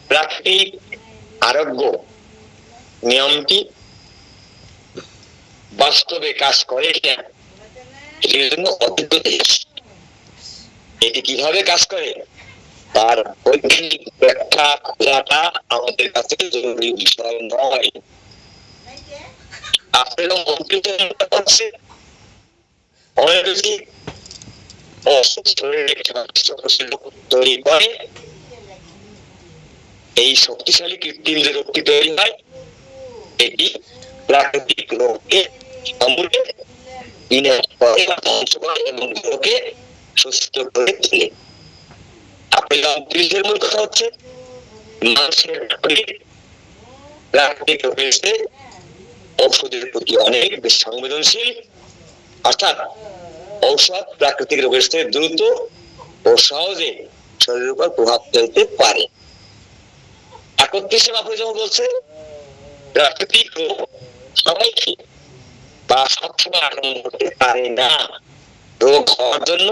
প্রাকৃতিক আরোগ্য নিয়মটি বাস্তবে কাজ করে কিনা এর জন্য অভিজ্ঞতা। এটি কিভাবে কাজ করে তার বৈজ্ঞানিক ব্যাখ্যা খোঁজাটা আমাদের কাছে জরুরি বিষয় নয়। আপনারা অনেক বেশি তৈরি করে এই শক্তিশালী কৃত্রিম যে রোগটি তৈরি হয় এটি প্রাকৃতিক রোগকে সমূলে বিনাশ করে বা ধ্বংস করে এবং রোগকে সুস্থ করে তোলে। আপেলের মূল কথা হচ্ছে মানুষের প্রাকৃতিক রোগের ঔষধের প্রতি অনেক বেশি সংবেদনশীল, অর্থাৎ ঔষধ প্রাকৃতিক রোগের সাথে দ্রুত ও সহজে শরীরের উপর প্রভাব ফেলতে পারে। 31 আপনি যেমন বলছে প্রাকৃতিক রোগ সবাইকে বা সবসময় আক্রমণ করতে পারে না। রোগ হওয়ার জন্য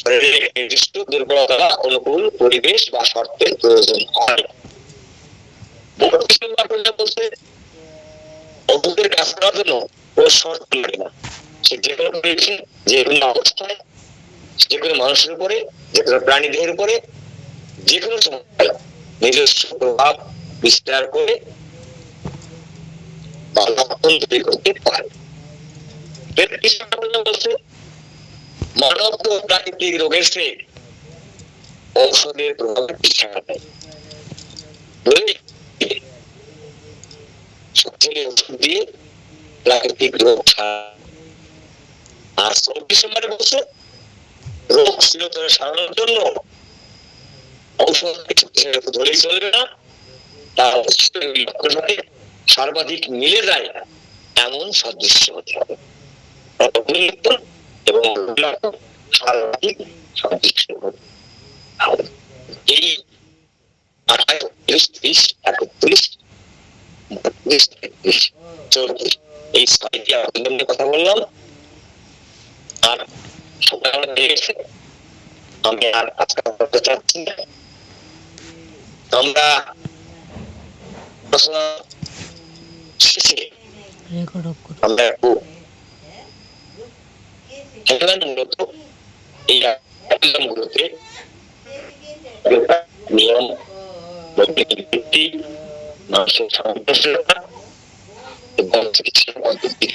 শরীরে নির্দিষ্ট দুর্বলতা বা অনুকূল পরিবেশ বা শর্তের প্রয়োজন হয়। বলছে ওষুধের কাজ করার জন্য কোনো শর্ত লাগে না, সে যে কোনো পরিবেশে, যে কোনো অবস্থায়, যে কোনো মানুষের উপরে, যে কোনো প্রাণী দেহের উপরে, যে কোনো সময় নিজস্ব প্রভাব বিস্তার করে বা লক্ষণ তৈরি করতে পারে। বলছে মানব প্রাকৃতিক রোগের চেয়ে ঔষধের প্রভাব ওষুধ দিয়ে প্রাকৃতিক রোগ আর 24 নম্বরে বলছে রোগ চিরতরে সারানোর জন্য ঔষধ ধরেই চলবে না, তার লক্ষণ সাথে সর্বাধিক মিলে যায় এমন সদৃশ্য হতে হবে এবং সর্বাধিক সদৃশ্য হতে হবে। এই 28, 30, 31, 32, 33, 34 এই 6টি অভিযোগের কথা বললাম। আর সময় আমরা দিয়ে গেছে, আমি আর আজকে করতে চাচ্ছি না। আমরা শেষে আমরা একটু মূলত এই গুলোতে নিয়ম ভিত্তি মানুষের সন্ত্রাসীরা এবং চিকিৎসা পদ্ধতি